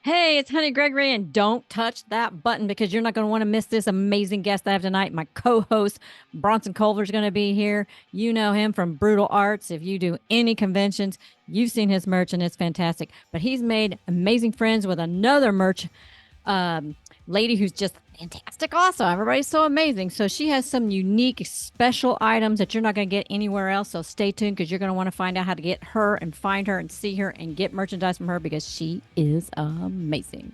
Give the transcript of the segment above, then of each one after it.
Hey, it's Honey Gregory, and don't touch that button because you're not going to want to miss this amazing guest I have tonight. My co host, Bronson Culver, is going to be here. You know him from Brutal Arts. If you do any conventions, you've seen his merch, and it's fantastic. But he's made amazing friends with another merch um, lady who's just fantastic also. Everybody's so amazing. So she has some unique special items that you're not going to get anywhere else. So stay tuned because you're going to want to find out how to get her and find her and see her and get merchandise from her because she is amazing.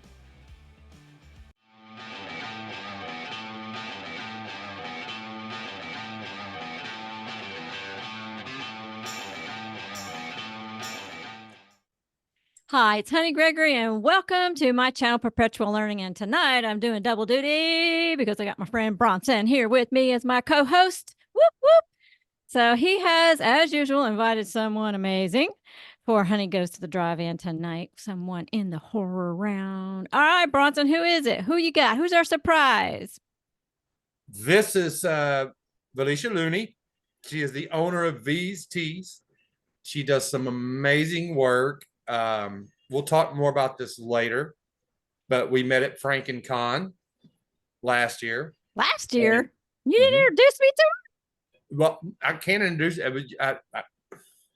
Hi, it's Honey Gregory, and welcome to my channel, Perpetual Learning. And tonight I'm doing double duty because I got my friend Bronson here with me as my co host. Whoop, whoop. So he has, as usual, invited someone amazing for Honey Goes to the Drive-In tonight. Someone in the horror round. All right, Bronson, who is it? Who you got? Who's our surprise? This is Felicia Looney. She is the owner of Vees Tees. She does some amazing work. We'll talk more about this later, but we met at FrankenCon last year. Last year? And, You didn't introduce me to well, I can't introduce.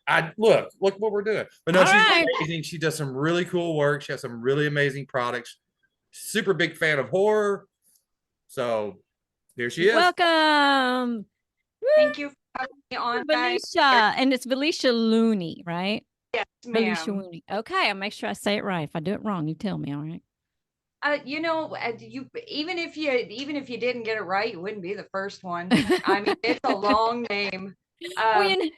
I look what we're doing. But her? no, All she's right. amazing. She does some really cool work. She has some really amazing products. Super big fan of horror. So here she is. Welcome. Thank you for having me on, guys. Felicia. And it's Felicia Looney, right? Yes, Felicia ma'am. Looney. Okay, I'll make sure I say it right. If I do it wrong, you tell me, all right? You even if you didn't get it right, you wouldn't be the first one. I mean, it's a long name. Well,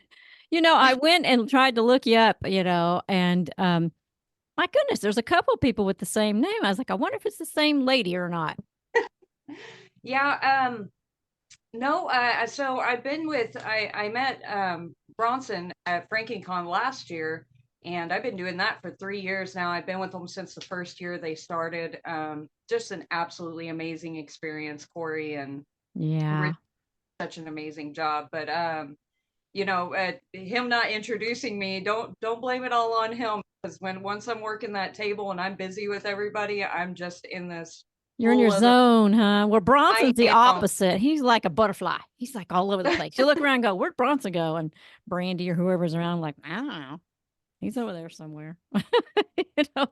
I went and tried to look you up, and my goodness, there's a couple people with the same name. I was like, I wonder if it's the same lady or not. Yeah. No. So I met Bronson at FrankieCon last year, and I've been doing that for 3 years now. I've been with them since the first year they started. Just an absolutely amazing experience, Corey and Yeah. Rich, such an amazing job. But him not introducing me, don't blame it all on him, because once I'm working that table and I'm busy with everybody, I'm just in this You're in your whole other. zone, huh? Well, I Bronson's the am. opposite. He's like a butterfly. He's like all over the place. You look around and go, where'd Bronson go? And Brandy or whoever's around, like, I don't know. He's over there somewhere. you know,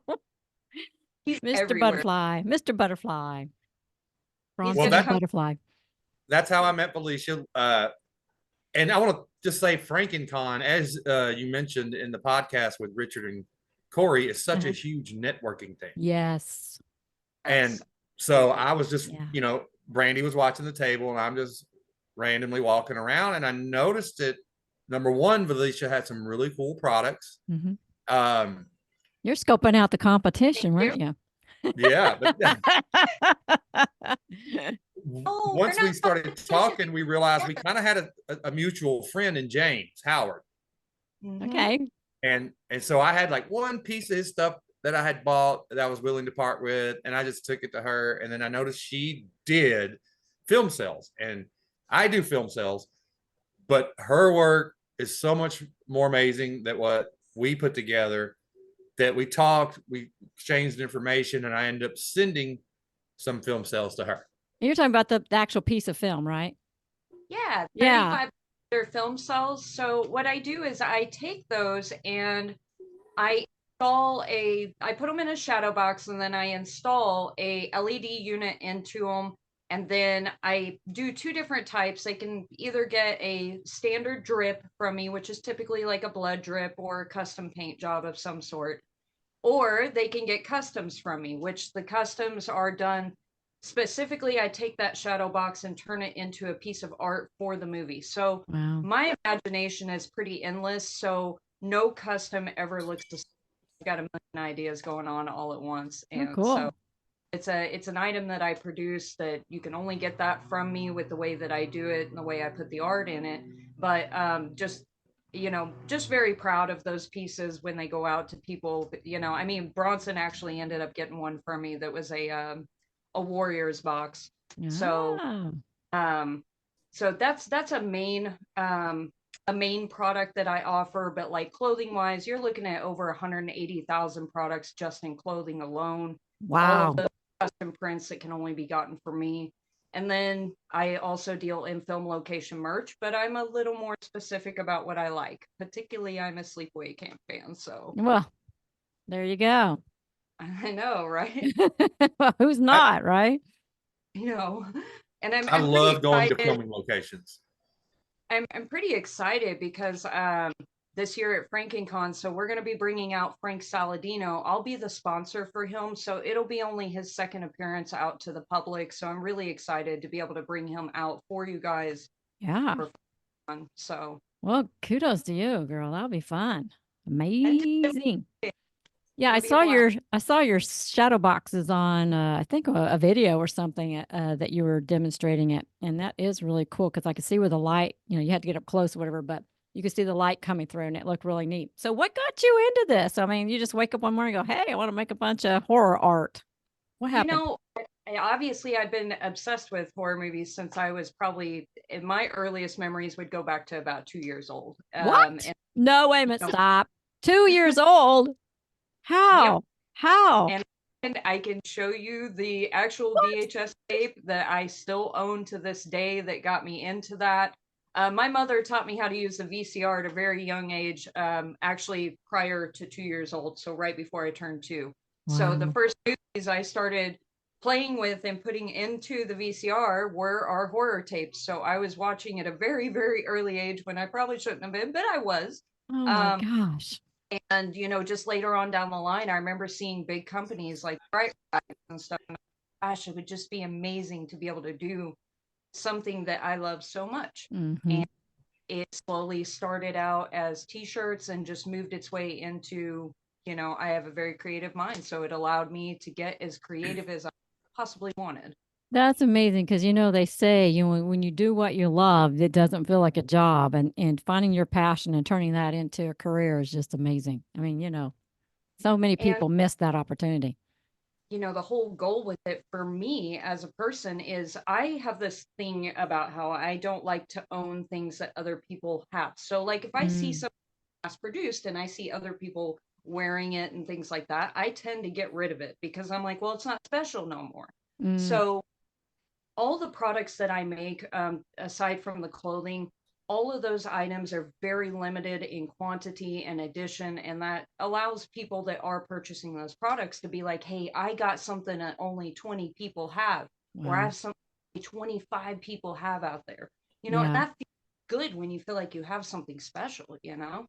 He's Mr. everywhere. Butterfly, Mr. Butterfly, He's Bronson gonna the come. Butterfly. That's how I met Felicia. And I want to just say FrankenCon, as you mentioned in the podcast with Richard and Corey, is such a huge networking thing. Yes. And so I was just, Yeah. Brandy was watching the table and I'm just randomly walking around and I noticed that number one, Felicia had some really cool products. Mhm. Um, You're scoping out the competition, weren't you? yeah, but Oh, once we're we not started talking, we realized we kind of had a mutual friend in James Howard. Mhm. Okay. And so I had like one piece of his stuff that I had bought that I was willing to part with, and I just took it to her. And then I noticed she did film sales, and I do film sales, but her work is so much more amazing than what we put together. That we talked, we exchanged information, and I ended up sending some film sales to her. You're talking about the actual piece of film, right? Yeah, Yeah. 35 their film cells. So what I do is I take those and I I put them in a shadow box, and then I install a LED unit into them. And then I do two different types. They can either get a standard drip from me, which is typically like a blood drip or a custom paint job of some sort, or they can get customs from me, which the customs are done specifically. I take that shadow box and turn it into a piece of art for the movie. So Wow. my imagination is pretty endless. So no custom ever looks the same. I've got a million ideas going on all at once. Oh, And so cool. it's an item that I produce that you can only get that from me with the way that I do it and the way I put the art in it. But just very proud of those pieces when they go out to people. I mean, Bronson actually ended up getting one from me that was a Warriors box. So Ah. um so that's a main a main product that I offer, but like clothing wise, you're looking at over 180,000 products just in clothing alone. All of Wow. the custom prints that can only be gotten from me. And then I also deal in film location merch, but I'm a little more specific about what I like. Particularly, I'm a sleepaway camp fan, so Well, there you go. I know, right? Well, who's I, not, right? You know, and I'm I I'm pretty love going to excited. filming locations. I'm pretty excited because this year at FrankenCon, so we're going to be bringing out Frank Saladino. I'll be the sponsor for him, so it'll be only his second appearance out to the public. So I'm really excited to be able to bring him out for you guys Yeah. for fun. So Well, kudos to you, girl. That'll be fun. and Amazing. Yeah, it'll be a blast. I saw your shadow boxes on I think a video or something that you were demonstrating it, and that is really cool because I could see where the light, you had to get up close or whatever, but you could see the light coming through, and it looked really neat. So, what got you into this? I mean, you just wake up one morning and go, "Hey, I want to make a bunch of horror art." What You happened? know, obviously I've been obsessed with horror movies since I was probably in my earliest memories would go back to about 2 years old. What? And No, wait a minute, you know, stop. 2 years old? yep, How? How? and I can show you the actual What? VHS tape that I still own to this day that got me into that. My mother taught me how to use the VCR at a very young age, actually prior to 2 years old, so right before I turned two. So the Wow. first movies I started playing with and putting into the VCR were our horror tapes. So I was watching at a very, very early age when I probably shouldn't have been, but I was. Oh my Um, gosh. and just later on down the line, I remember seeing big companies like Bright Lights and stuff. And gosh, it would just be amazing to be able to do something that I love so much. Mm-hmm. And it slowly started out as t-shirts and just moved its way into, I have a very creative mind. So it allowed me to get as creative as I possibly wanted. That's amazing because they say when you do what you love, it doesn't feel like a job, and finding your passion and turning that into a career is just amazing. I mean, so many And people miss that opportunity. the whole goal with it for me as a person is I have this thing about how I don't like to own things that other people have. So, like, if I see Mm, something mass produced and I see other people wearing it and things like that, I tend to get rid of it because I'm like, well, it's not special no more. mm, So, all the products that I make, aside from the clothing, all of those items are very limited in quantity and edition, and that allows people that are purchasing those products to be like, "Hey, I got something that only 20 people have, or I wow. have something 25 people have out there." And Yeah. that feels good when you feel like you have something special. Yeah.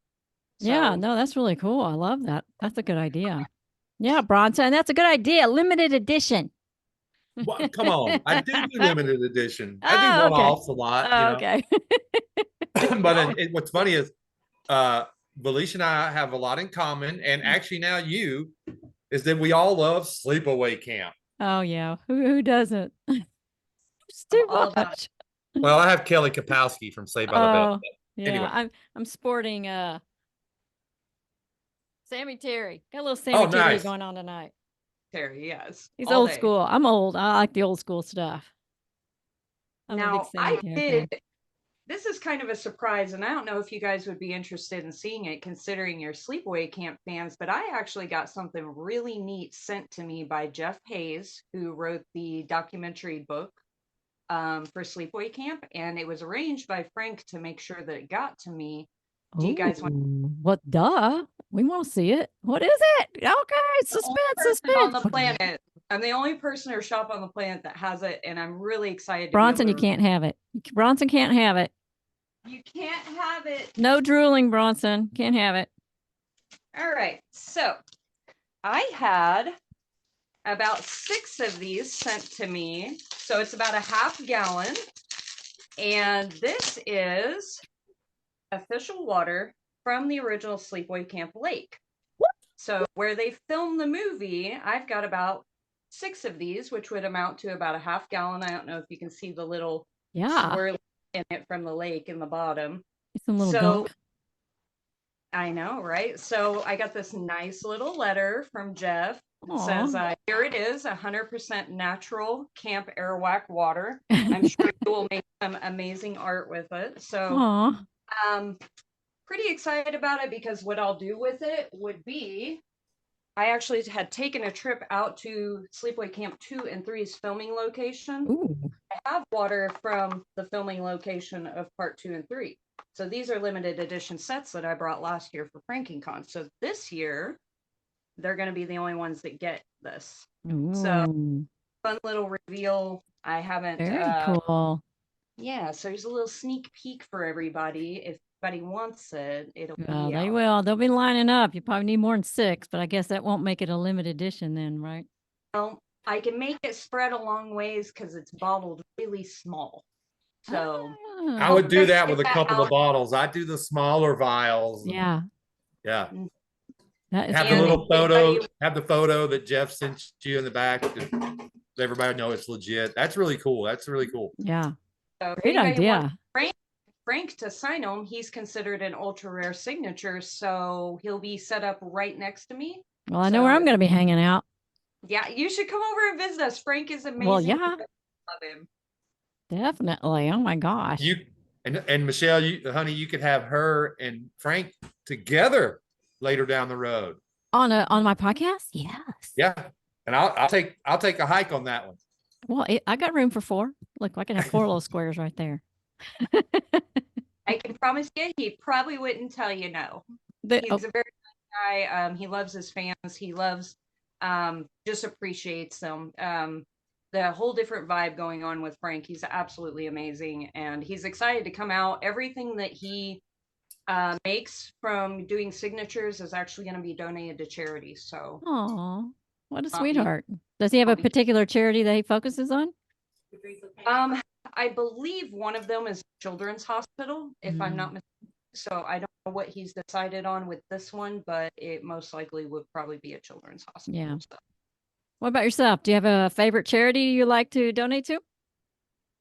So, No, that's really cool. I love that. That's a good idea. Yeah, Bronson, that's a good idea. Limited edition. What? Come on, I do limited edition. I do Oh, one okay. offs a lot, Oh, okay. but no, what's funny is Felicia and I have a lot in common, and actually now you is that we all love sleepaway camp. Oh, yeah. Who doesn't? It's I'm too all about it. much. Well, I have Kelly Kapowski from Saved by the Bell. Oh, yeah. Anyway, I'm sporting Sammy Terry. Got a little oh, Sammy Terry nice. going on tonight. Terry, yes, He's all old day. school. I'm old. I like the old school stuff. I'm a big Now, Sammy Terry fan. this is kind of a surprise, and I don't know if you guys would be interested in seeing it considering you're sleepaway camp fans, but I actually got something really neat sent to me by Jeff Hayes, who wrote the documentary book for sleepaway camp, and it was arranged by Frank to make sure that it got to me. Do you Oh, guys want what? Duh. We want to see it. What is it? Okay, the only suspense, person on suspense. the planet? I'm the only person or shop on the planet that has it, and I'm really excited to be able Bronson, you to. can't have it. Bronson can't have it. You can't have it. No drooling, Bronson. Can't have it. All right, so I had about 6 of these sent to me. So it's about a half gallon. And this is official water from the original Sleepaway Camp Lake. So where they filmed the movie, I've got about 6 of these, which would amount to about a half gallon. I don't know if you can see the little Yeah. swirl in it from the lake in the bottom. It's a little So gunk. I know, right? So I got this nice little letter from Jeff. It Aw. says, here it is, 100% natural Camp Airwhack water. I'm sure you will make some amazing art with it. So Aw. Pretty excited about it because what I'll do with it would be I actually had taken a trip out to Sleepaway Camp 2 and 3's filming location. Ooh. I have water from the filming location of part 2 and 3. So these are limited edition sets that I brought last year for FrankieCon. So this year, they're going to be the only ones that get this. So Ooh. fun little reveal. I haven't. Very cool. Yeah, so there's a little sneak peek for everybody. If anybody wants it, it'll Well, be they out. will. They'll be lining up. You probably need more than 6, but I guess that won't make it a limited edition then, right? Well, I can make it spread a long ways because it's bottled really small. So I Ah, would do that with a Get that couple of out. bottles. I do the smaller vials. yeah, Yeah. that is Have the And little if photo. anybody- Have the photo that Jeff sent you in the back. To let everybody know it's legit. That's really cool. That's really cool. yeah. So if Great anybody wants idea. Frank to sign him, he's considered an ultra rare signature, so he'll be set up right next to me. Well, I know where So- I'm going to be hanging out. Yeah, you should come over and visit us. Frank is amazing. Well, yeah, Love him. definitely. Oh my gosh. You and Michelle, honey, you could have her and Frank together later down the road. On my podcast? Yes. Yeah. And I'll take a hike on that one. Well, I got room for 4. Look, I can have 4 little squares right there. I can promise you, he probably wouldn't tell you no. He's a very nice guy. He loves his fans. He loves, just appreciates them. The whole different vibe going on with Frank. He's absolutely amazing, and he's excited to come out. Everything that he makes from doing signatures is actually going to be donated to charity. So, oh, what a Not me. sweetheart. Does he have a Not me. particular charity that he focuses on? I believe one of them is Children's Hospital, if I'm not mistaken. So I don't know what he's decided on with this one, but it most likely would probably be a Children's Hospital. Yeah. So. What about yourself? Do you have a favorite charity you like to donate to?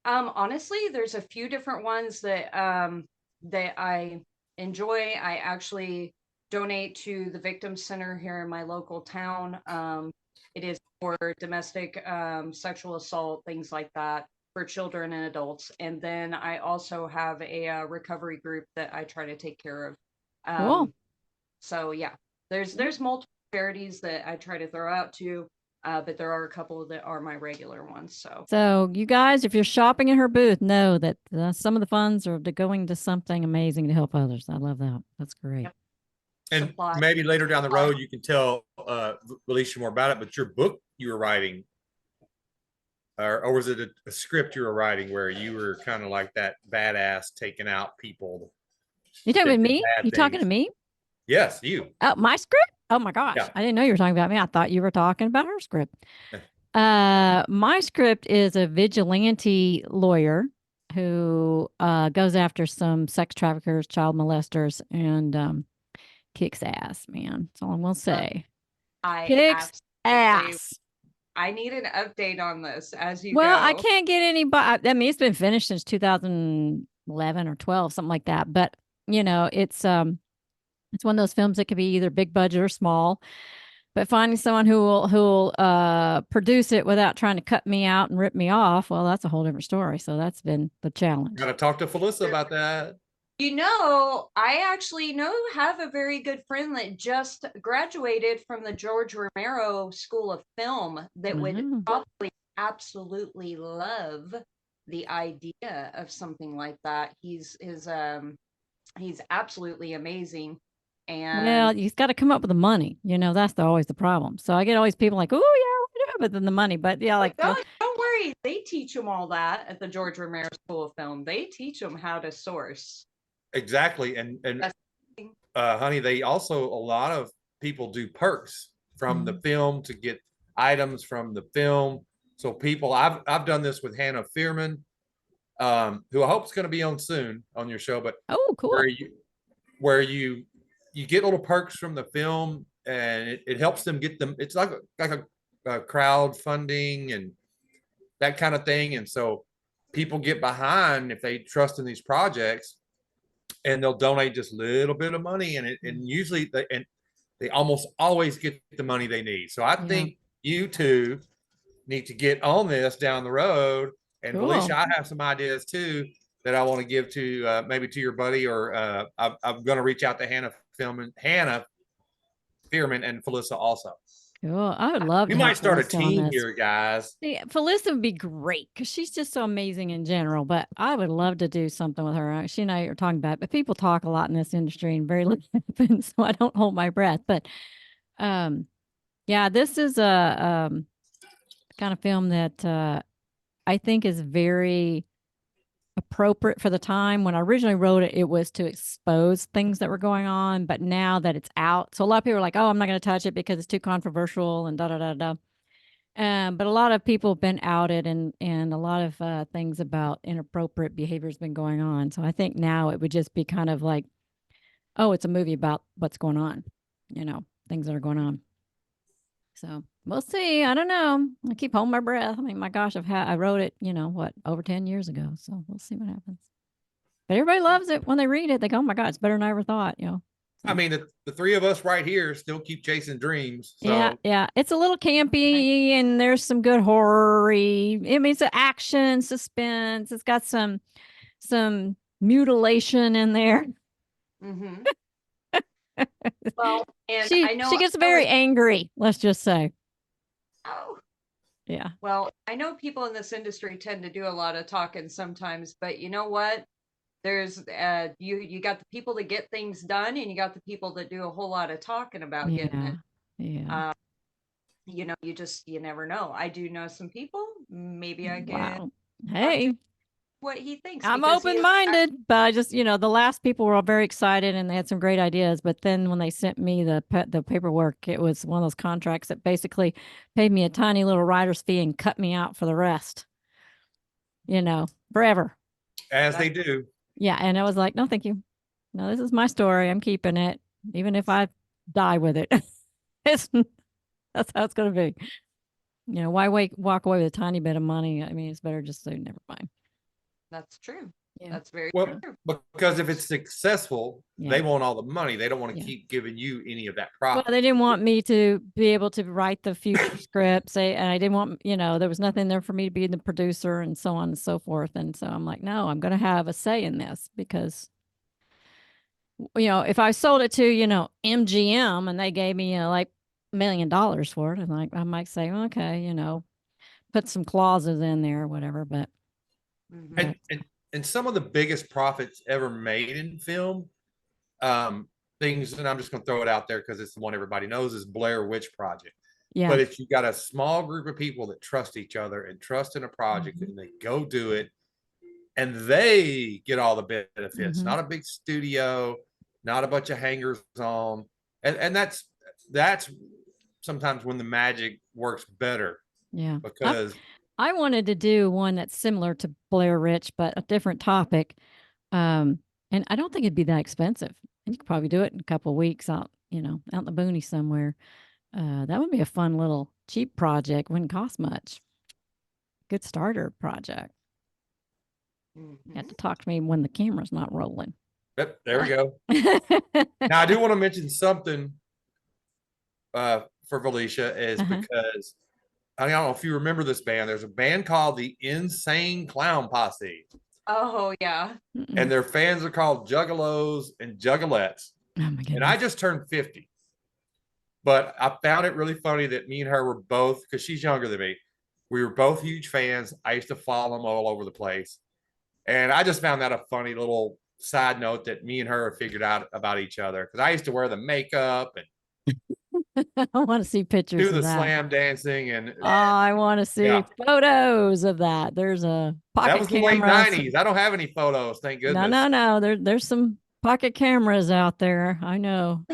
Honestly, there's a few different ones that that I enjoy. I actually donate to the Victim Center here in my local town. It is for domestic sexual assault, things like that, for children and adults. And then I also have a recovery group that I try to take care of. Cool. So yeah, there's multiple charities that I try to throw out to. But there are a couple that are my regular ones. So you guys, if you're shopping at her booth, know that some of the funds are going to something amazing to help others. I love that. That's great. Yep. And Supply. maybe later down the road, you can tell Alicia more about it. But your book you were writing, or was it a script you were writing where you were kind of like that badass taking out people? You talking that with did me? bad You talking to things? me? Yes, you. Oh, my script? Oh my gosh. Yeah. I didn't know you were talking about me. I thought you were talking about her script. My script is a vigilante lawyer who goes after some sex traffickers, child molesters, and kicks ass, man. That's all I'm gonna say. Kicks ass. I need an update on this as you Well, go. I can't get anybody. I mean, it's been finished since 2011 or 12, something like that. But it's one of those films that could be either big budget or small. But finding someone who will produce it without trying to cut me out and rip me off, well, that's a whole different story. So that's been the challenge. Got to talk to Felissa about that. I actually have a very good friend that just graduated from the George Romero School of Film that would probably absolutely love the idea of something like that. He's absolutely amazing. And Well, you've got to come up with the money. That's always the problem. So I get all these people like, oh yeah, but then the money. But yeah, like don't worry, they teach them all that at the George Romero School of Film. They teach them how to source. Exactly. And honey, they also, a lot of people do perks from the film to get items from the film. So I've done this with Hannah Fearman, who I hope is going to be on soon on your show, but oh, cool. where you get little perks from the film, and it helps them get them. It's like a crowdfunding and that kind of thing. And so people get behind if they trust in these projects, and they'll donate just a little bit of money, and usually they almost always get the money they need. So I think you two need to get on this down the road. And Cool. Alicia, I have some ideas too. that I want to give to maybe to your buddy, or I'm going to reach out to Hannah Fearman and Felissa also. Cool. I would love We to might have start a Felissa on team this. here, guys. Yeah, Felissa would be great because she's just so amazing in general. But I would love to do something with her. She and I are talking about it, but people talk a lot in this industry and very little happens, so I don't hold my breath. But yeah, this is a kind of film that I think is very appropriate for the time. When I originally wrote it, it was to expose things that were going on, but now that it's out, so a lot of people are like, "Oh, I'm not going to touch it because it's too controversial," and da da da da. But a lot of people have been outed, and a lot of things about inappropriate behavior has been going on. So I think now it would just be kind of like, oh, it's a movie about what's going on, things that are going on. So we'll see. I don't know. I keep holding my breath. I mean, my gosh, I wrote it, over 10 years ago. So we'll see what happens. But everybody loves it when they read it. They go, "Oh my God, it's better than I ever thought." I So. mean, the three of us right here still keep chasing dreams. Yeah, So yeah. It's a little campy and there's some good horror-y. I mean, it's an action, suspense. It's got some mutilation in there. Mm-hmm. Well, and She I know she gets very angry, let's just say. oh, Yeah. well, I know people in this industry tend to do a lot of talking sometimes, but you know what? There's you got the people that get things done, and you got the people that do a whole lot of talking about getting Yeah. it. Yeah. You never know. I do know some people. Maybe I can Wow. talk to Hey, what he thinks I'm because he is open-minded, but I just, the last people were all very excited and they had some great ideas. But then when they sent me the paperwork, it was one of those contracts that basically paid me a tiny little writer's fee and cut me out for the rest, forever. as they do. Yeah. And I was like, no, thank you. No, this is my story. I'm keeping it, even if I die with it. It's, that's how it's going to be. Why walk away with a tiny bit of money? I mean, it's better just say, never mind. That's true. Yeah. That's very Well, true. because if it's successful, Yeah. they want all the money. They don't want to Yeah. keep giving you any of that Well, profit. they didn't want me to be able to write the future scripts. And I didn't want, there was nothing there for me to be the producer and so on and so forth. And so I'm like, no, I'm going to have a say in this because, if I sold it to, MGM and they gave me, like $1 million for it, and like, I might say, okay, put some clauses in there or whatever. But, Mhm. And some of the biggest profits ever made in film, things, and I'm just going to throw it out there because it's the one everybody knows, is Blair Witch Project. yeah. But if you got a small group of people that trust each other and trust in a project, and they go do it, and they get all the benefits, not a big studio, not a bunch of hangers on, and that's sometimes when the magic works better. Yeah. Because I wanted to do one that's similar to Blair Witch, but a different topic. And I don't think it'd be that expensive. And you could probably do it in a couple of weeks out in the boonies somewhere. That would be a fun little cheap project. Wouldn't cost much. Good starter project. You have to talk to me when the camera's not rolling. yep, there we go. Now I do want to mention something for Felicia is because I don't know if you remember this band. There's a band called the Insane Clown Posse. Oh yeah. And their fans are called Juggalos and Juggalettes. Oh my goodness. And I just turned 50. But I found it really funny that me and her were both, because she's younger than me, we were both huge fans. I used to follow them all over the place. And I just found that a funny little side note that me and her have figured out about each other. Because I used to wear the makeup and I want to see pictures do of the that. slam dancing. And Oh, I want to see photos of that. There's a pocket that was the late 90s. I don't have any photos, thank goodness. No. There's some pocket cameras out there. I know.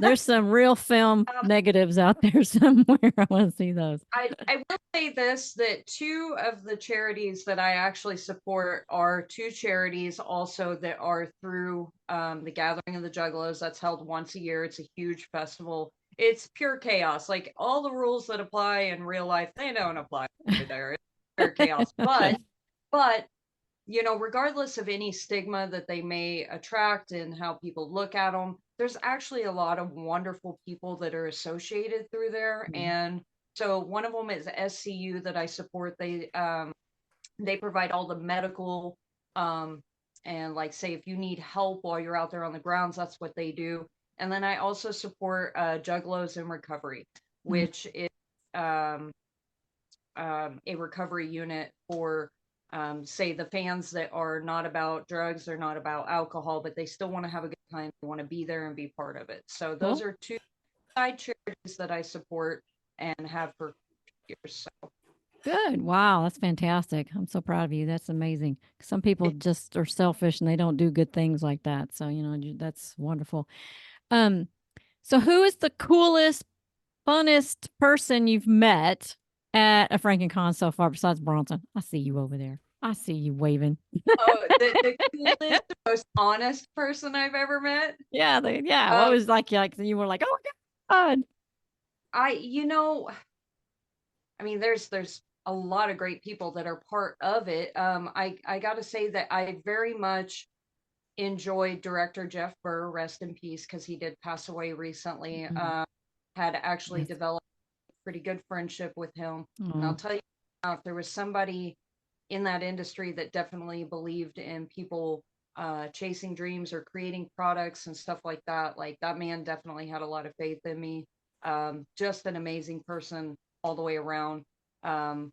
There's some real film negatives out there somewhere. I want to see those. I will say this, that two of the charities that I actually support are two charities also that are through the Gathering of the Juggalos. That's held once a year. It's a huge festival. It's pure chaos. Like all the rules that apply in real life, they don't apply there. It's pure chaos. But regardless of any stigma that they may attract and how people look at them, there's actually a lot of wonderful people that are associated through there. And so one of them is SCU that I support. They provide all the medical And like say if you need help while you're out there on the grounds, that's what they do. And then I also support Juggalos in Recovery, Mhm. which is um, a recovery unit for say the fans that are not about drugs, they're not about alcohol, but they still want to have a good time, they want to be there and be part of it. So those Cool. are two side charities that I support and have for years. So Good. Wow, that's fantastic. I'm so proud of you. That's amazing. Some people just are selfish and they don't do good things like that. So, that's wonderful. Um, so who is the coolest, funnest person you've met at a FrankenCon so far besides Bronson? I see you over there. I see you waving. oh, the coolest, most honest person I've ever met. Yeah, yeah. What Um, was like you were like, "Oh my God." you know, I mean, there's a lot of great people that are part of it. I got to say that I very much enjoyed director Jeff Burr, rest in peace, because he did pass away recently. Mhm. Had actually Yes. developed a pretty good friendship with him, and I'll Oh, tell you, if there was somebody in that industry that definitely believed in people chasing dreams or creating products and stuff like that man definitely had a lot of faith in me. Just an amazing person all the way around. Um,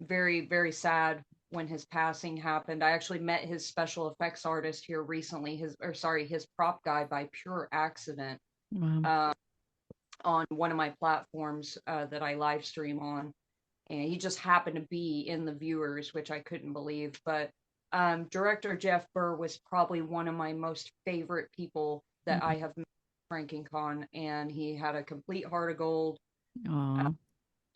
very, very sad when his passing happened. I actually met his special effects artist here recently, his prop guy by pure accident wow. uh, on one of my platforms that I live stream on. And he just happened to be in the viewers, which I couldn't believe. But director Jeff Burr was probably one of my most favorite people that I Mhm. have met at FrankenCon, and he had a complete heart of gold. Aw,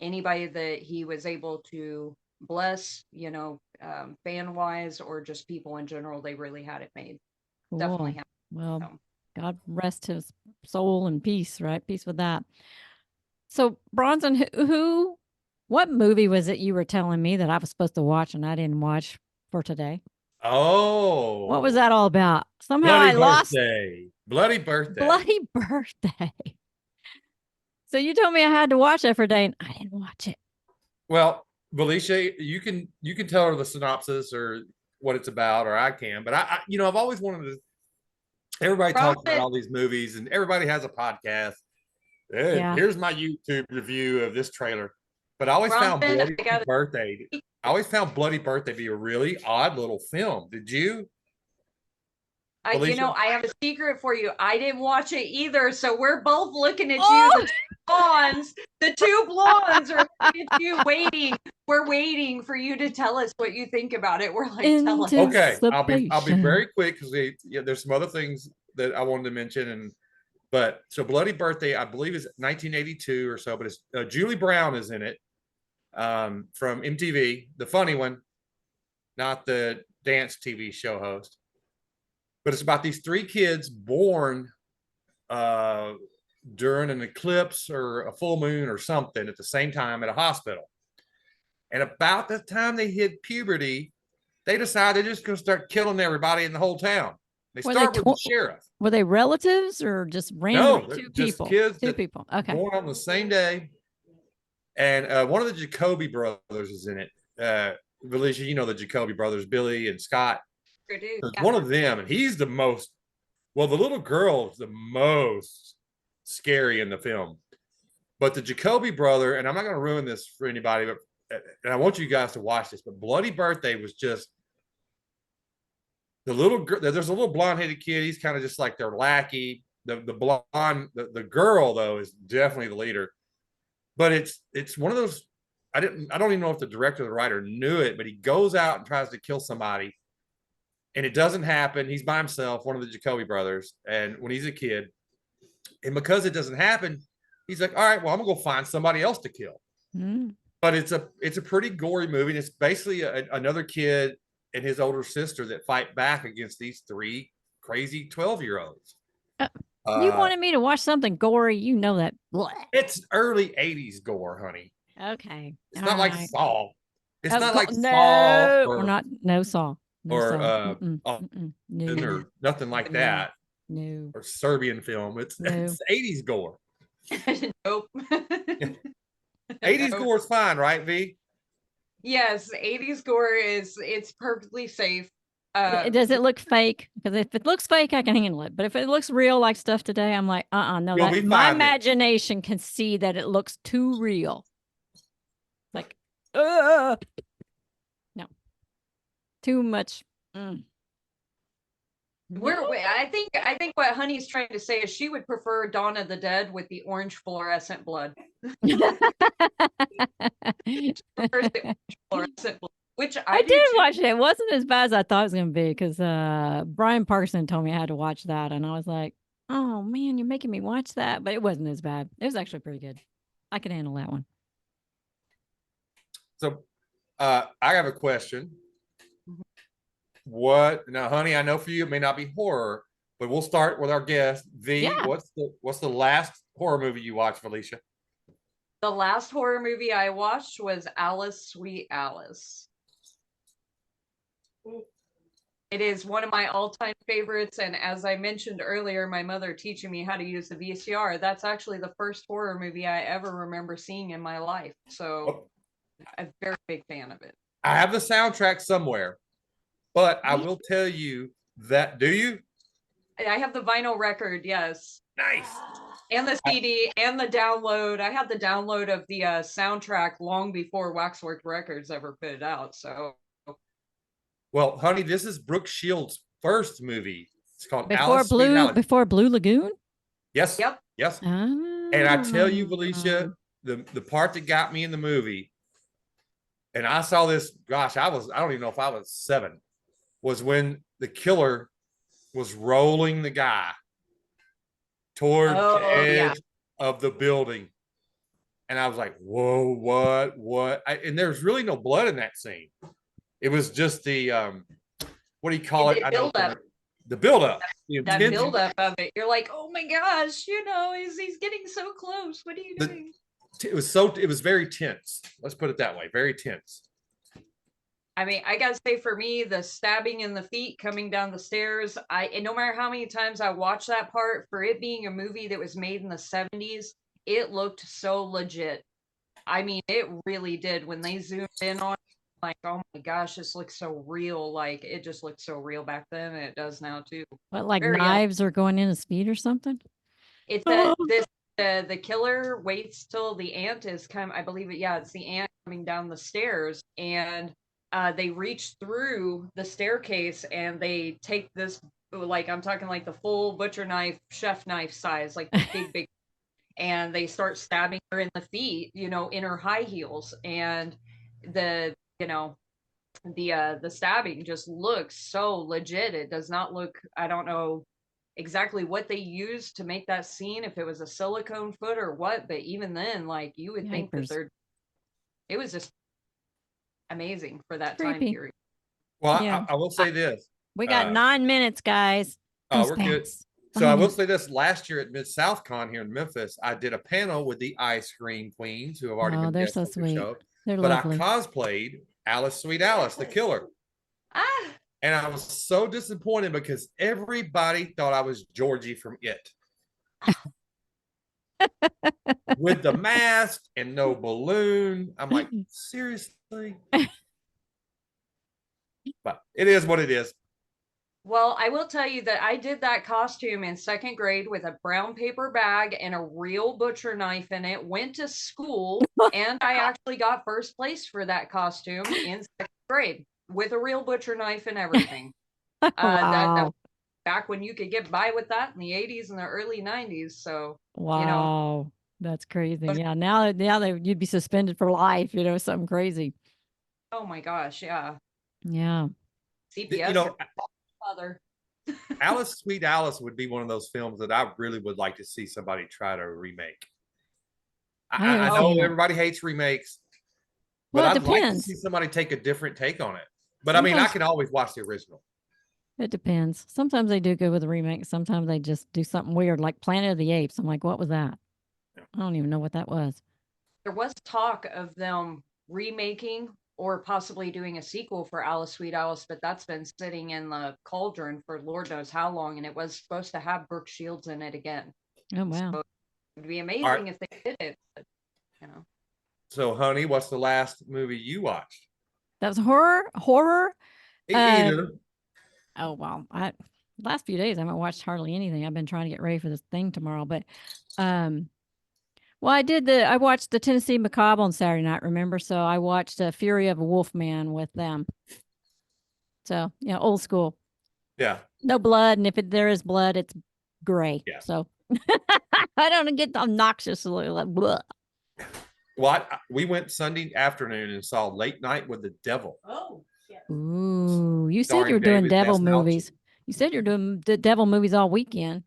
Anybody that he was able to bless, fan wise or just people in general, they really had it made. Definitely cool. had. Well, So. God rest his soul in peace, right? Peace with that. So, Bronson, what movie was it you were telling me that I was supposed to watch and I didn't watch for today? What was Oh, that all about? Somehow bloody I lost birthday. Bloody birthday. Bloody Birthday. So you told me I had to watch it for a day and I didn't watch it. Well, Felicia, you can tell her the synopsis or what it's about, or I can. But I've always wanted to. Everybody talks about Bronson, all these movies, and everybody has a podcast. Hey, Yeah. here's my YouTube review of this trailer. But I always found Bronson, Bloody I got Birthday. I always found Bloody Birthday to be a really odd little film. Did you, Felicia? I have a secret for you. I didn't watch it either, so we're both looking at you. Oh, The two blondes are looking at you, waiting. We're waiting for you to tell us what you think about it. We're like, tell us. Okay, I'll be anticipation. very quick because there's some other things that I wanted to mention, but so Bloody Birthday, I believe is 1982 or so, but it's Julie Brown is in it, from MTV, the funny one, not the dance TV show host. But it's about these three kids born uh, during an eclipse or a full moon or something at the same time at a hospital. And about the time they hit puberty, they decide they're just going to start killing everybody in the whole town. They Were they start with the sheriff. were they relatives or just No, randomly they're two just people? kids Two that people. Okay. born on the same day. And one of the Jacoby brothers is in it. Felicia, you know the Jacoby brothers, Billy and Scott. There's Yeah. one of them, and he's the most. Well, the little girl is the most scary in the film. But the Jacoby brother, and I'm not going to ruin this for anybody, but and I want you guys to watch this. But Bloody Birthday was just the little girl. There's a little blonde-headed kid. He's kind of just like their lackey. The blonde, the girl though is definitely the leader. But it's one of those. I don't even know if the director or the writer knew it, but he goes out and tries to kill somebody, and it doesn't happen. He's by himself, one of the Jacoby brothers, and when he's a kid, and because it doesn't happen, he's like, all right, well, I'm gonna go find somebody else to kill. Mm. But it's a pretty gory movie. And it's basically another kid and his older sister that fight back against these three crazy 12-year-olds. Uh, you Uh, wanted me to watch something gory. You know that. Blech. it's early 80s gore, honey. Okay. It's All not like right. Saw. It's not like Saw No, we're not. No Saw. No or Saw. Mm-mm, mm-mm. No. or nothing like No. that, No. or Serbian film. It's No. 80s gore. Nope. 80s Nope. gore is fine, right, V? Yes, 80s gore it's perfectly safe. Does it look fake? Because if it looks fake, I can handle it. But if it looks real like stuff today, I'm like, no, You'll that be my fine then. imagination can see that it looks too real. Like, no, too much. I think what Honey's trying to say is she would prefer Dawn of the Dead with the orange fluorescent blood. Which I do did too. watch it. It wasn't as bad as I thought it was going to be because Brian Parkinson told me I had to watch that, and I was like, "Oh man, you're making me watch that," but it wasn't as bad. It was actually pretty good. I could handle that one. So, I have a question. What now, Honey? I know for you it may not be horror, but we'll start with our guest. V, Yeah. What's the last horror movie you watched, Felicia? The last horror movie I watched was Alice, Sweet Alice. It is one of my all-time favorites, and as I mentioned earlier, my mother teaching me how to use the VCR, that's actually the first horror movie I ever remember seeing in my life. So I'm a very big fan of it. I have the soundtrack somewhere, but I will tell you that. Do you? I have the vinyl record, yes. Nice. And the CD and the download. I had the download of the soundtrack long before Waxwork Records ever put it out. So, well, Honey, this is Brooke Shields' first movie. It's called Alice, Sweet Alice. Before Blue Lagoon. Yes. Yep. Yes. And I tell you, Felicia, the part that got me in the movie, and I saw this. Gosh, I don't even know if I was 7. Was when the killer was rolling the guy toward the edge of the building. And I was like, whoa, what? And there's really no blood in that scene. It was just the, what do you call it? The buildup. That buildup of it. You're like, oh my gosh, he's getting so close. What are you doing? It was very tense. Let's put it that way. Very tense. I mean, I gotta say, for me, the stabbing in the feet coming down the stairs, no matter how many times I watched that part, for it being a movie that was made in the 70s, it looked so legit. I mean, it really did. When they zoomed in on it, like, oh my gosh, this looks so real. Like, it just looked so real back then, and it does now too. What, like knives are going in his feet or something? It's the killer waits till the ant is I believe it. Yeah, it's the ant coming down the stairs, and they reach through the staircase and they take this, like, I'm talking like the full butcher knife, chef knife size, like the big, and they start stabbing her in the feet, in her high heels. And the stabbing just looks so legit. It does not look, I don't know exactly what they used to make that scene, if it was a silicone foot or what, but even then, like, you would think that it was just amazing for that time period. Well, yeah. I will say this. We got 9 minutes, guys. We're good. So I will say this. Last year at Mid-South Con here in Memphis, I did a panel with the Ice Cream Queens who have already been guests on the show. They're but lovely. I cosplayed Alice, Sweet Alice, the killer. And I was so disappointed because everybody thought I was Georgie from It. With the mask and no balloon. I'm like, seriously? But it is what it is. Well, I will tell you that I did that costume in 2nd grade with a brown paper bag and a real butcher knife in it, went to school, and I actually got first place for that costume in 2nd grade with a real butcher knife and everything. Wow. That back when you could get by with that in the 80s and the early 90s. So, wow. That's crazy. Yeah. Now you'd be suspended for life, something crazy. Oh my gosh. Yeah. Yeah. CPS. Alice, Sweet Alice would be one of those films that I really would like to see somebody try to remake. I know everybody hates remakes, but I'd like to see somebody take a different take on it. But I mean, I can always watch the original. It depends. Sometimes they do good with a remake. Sometimes they just do something weird, like Planet of the Apes. I'm like, what was that? I don't even know what that was. There was talk of them remaking or possibly doing a sequel for Alice, Sweet Alice, but that's been sitting in the cauldron for Lord knows how long, and it was supposed to have Brooke Shields in it again. Oh, wow. So it would be amazing if they did it, but, So, Honey, what's the last movie you watched? That was horror? Either. Oh well, last few days I haven't watched hardly anything. I've been trying to get ready for this thing tomorrow, but um, well, I watched the Tennessee Macabre on Saturday night. Remember, so I watched Fury of a Wolfman with them. So old school, Yeah. no blood, and if there is blood, it's gray. Yeah. So I don't get obnoxious like blah. Well, we went Sunday afternoon and saw Late Night with the Devil. Oh, yeah. Ooh, you said you Starring were doing David devil Desmalchi. movies. You said you're doing the devil movies all weekend.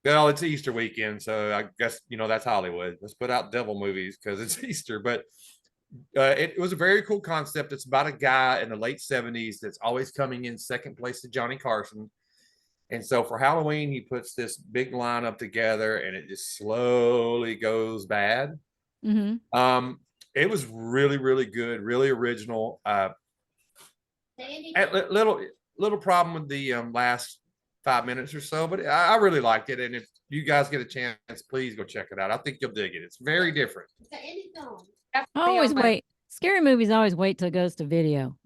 Well, it's Easter weekend, so I guess that's Hollywood. Let's put out devil movies because it's Easter. But it was a very cool concept. It's about a guy in the late 70s that's always coming in second place to Johnny Carson. And so for Halloween, he puts this big lineup together, and it just slowly goes bad. Mm-hmm. It was really, really good, really original. Little problem with the last 5 minutes or so, but I really liked it. And if you guys get a chance, please go check it out. I think you'll dig it. It's very different. I always wait. Scary movies always wait till it goes to video.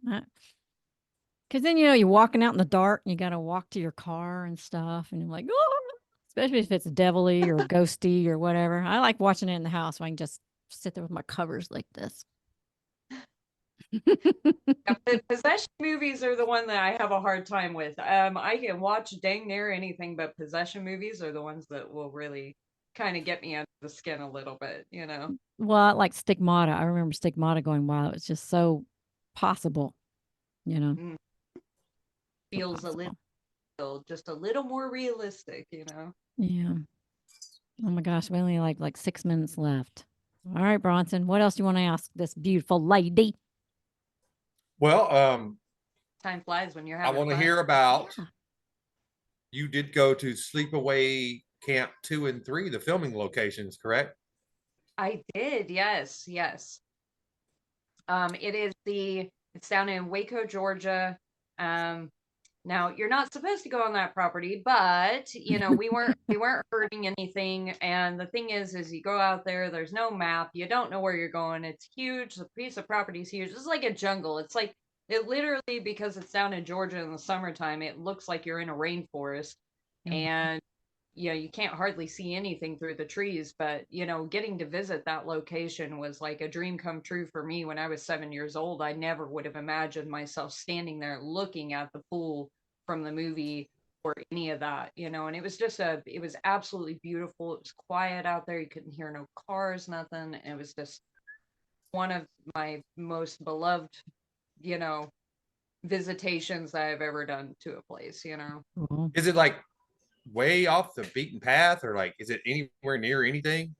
Because then, you're walking out in the dark and you got to walk to your car and stuff. And you're like, oh, especially if it's devilly or ghosty or whatever. I like watching it in the house so I can just sit there with my covers like this. The possession movies are the one that I have a hard time with. I can watch dang near anything, but possession movies are the ones that will really kind of get me under the skin a little bit, Well, I like Stigmata. I remember Stigmata going, wow, it was just so possible, Mm. Feels a little, just a little more realistic, Yeah. Oh my gosh, we only like 6 minutes left. All right, Bronson, what else do you want to ask this beautiful lady? Well, Time flies when you're I having want to fun. hear about. You did go to Sleepaway Camp 2 and 3, the filming locations, correct? I did, yes. It's down in Waco, Georgia. Now you're not supposed to go on that property, but we weren't hurting anything. And the thing is you go out there's no map, you don't know where you're going. It's huge. The piece of property is huge. It's like a jungle. It's like it literally, because it's down in Georgia in the summertime, it looks like you're in a rainforest. And you can't hardly see anything through the trees, but getting to visit that location was like a dream come true for me when I was 7 years old. I never would have imagined myself standing there looking at the pool from the movie or any of that, and it was absolutely beautiful. It was quiet out there. You couldn't hear no cars, nothing. It was just one of my most beloved, visitations that I've ever done to a place, Cool. Is it like way off the beaten path, or like is it anywhere near anything?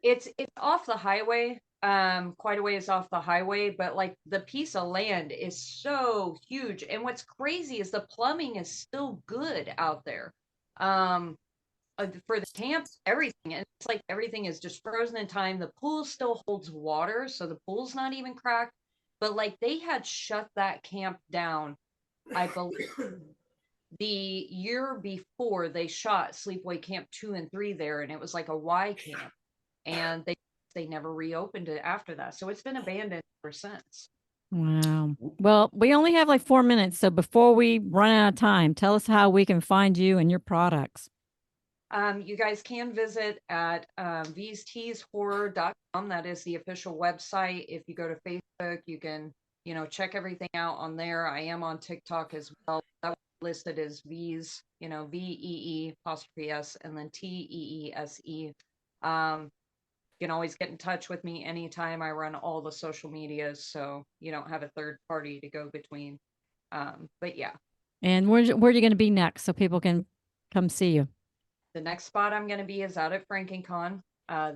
It's off the highway, quite a ways off the highway, but like the piece of land is so huge. And what's crazy is the plumbing is still good out there. For the camp, everything. And it's like everything is just frozen in time. The pool still holds water, so the pool's not even cracked. But like they had shut that camp down, I believe, the year before they shot Sleepaway Camp 2 and 3 there, and it was like a Y camp. And they never reopened it after that. So it's been abandoned ever since. Wow. Well, we only have like 4 minutes. So before we run out of time, tell us how we can find you and your products. You guys can visit at veesteeshorror.com. That is the official website. If you go to Facebook, you can, check everything out on there. I am on TikTok as well. That was listed as Vees, VEE apostrophe S and then TEESE. You can always get in touch with me anytime. I run all the social medias, so you don't have a third party to go between. But yeah. And where are you going to be next so people can come see you? The next spot I'm going to be is out at FrankenCon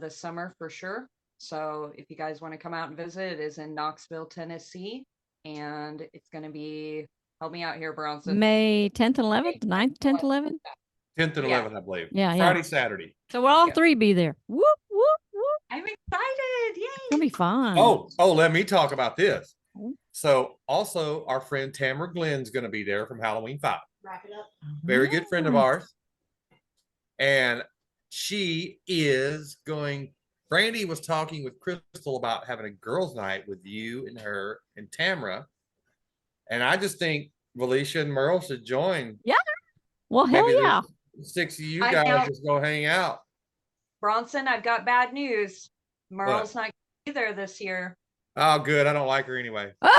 this summer for sure. So if you guys want to come out and visit, it is in Knoxville, Tennessee. And it's going to be, help me out here, Bronson. May 10th and 11th, 9th, 10th, 11th? 10th and 11th, I believe. Yeah. Friday, Saturday. So we'll all three be there. Whoop, whoop, whoop. I'm excited. Yay. It's going to be fun. Oh, let me talk about this. So also our friend Tamara Glenn's going to be there from Halloween 5. Wrap it up. Very good friend of ours. And she is going. Brandy was talking with Crystal about having a girls' night with you and her and Tamara. And I just think Felicia and Merle should join. Yeah. Well, hell Maybe yeah. the 6 of you I guys know. just go hang out. Bronson, I've got bad news. Merle's not either this year. Oh, good. I don't like her anyway. Well,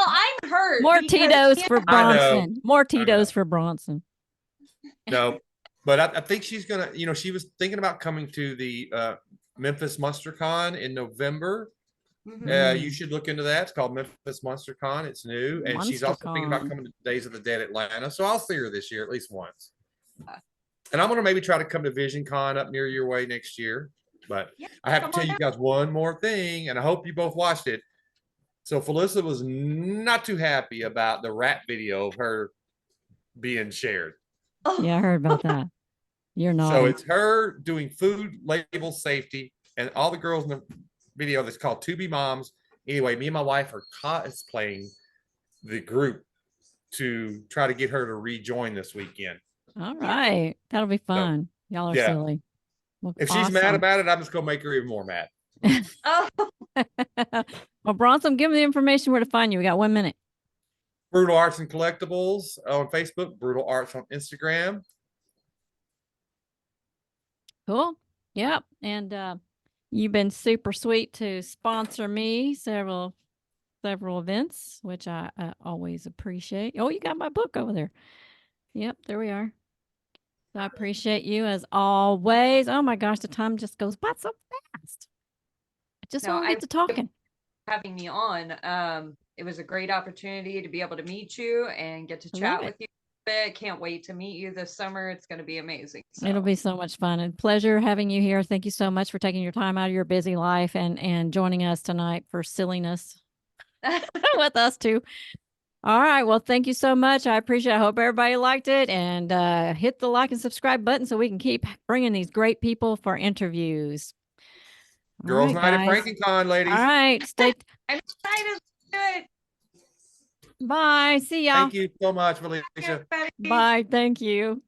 I'm hurt. More because Tito's me for and- I know. Bronson. More I know. Tito's for Bronson. No, but I think she's gonna. She was thinking about coming to the Memphis Monster Con in November. Mhm. You should look into that. It's called Memphis Monster Con. It's new, and she's also thinking about MonsterCon. coming to Days of the Dead Atlanta. So I'll see her this year at least once. And I'm gonna maybe try to come to Vision Con up near your way next year. But Yeah, I have to come tell on you down. guys one more thing, and I hope you both watched it. So Felissa was not too happy about the rap video of her being shared. Yeah, I heard about that. You're So naughty. it's her doing food label safety, and all the girls in the video that's called To Be Moms. Anyway, me and my wife are cosplaying the group to try to get her to rejoin this weekend. All right. That'll be fun. Y'all are yeah. silly. Well, If she's mad about it, I'm just gonna make her even more mad. Oh, well, Bronson, give them the information where to find you. We got 1 minute. Brutal Arts and Collectibles on Facebook, Brutal Arts on Instagram. Cool. Yep. And you've been super sweet to sponsor me several events, which I always appreciate. Oh, you got my book over there. Yep, there we are. So I appreciate you as always. Oh my gosh, the time just goes by so fast. I just No, want to get to talking. having me on. It was a great opportunity to be able to meet you and get to I chat love with you. I can't wait to meet you this summer. It's going to be amazing. It'll be so much fun and pleasure having you here. Thank you so much for taking your time out of your busy life and joining us tonight for silliness with us too. All right. Well, thank you so much. I appreciate it. I hope everybody liked it, and hit the like and subscribe button so we can keep bringing these great people for interviews. All Girls' right, Night at guys. FranklinCon, ladies. All right. Stay. I'm excited to do it. Bye. See y'all. Thank you so much, Felicia. Everybody. Bye. Thank you.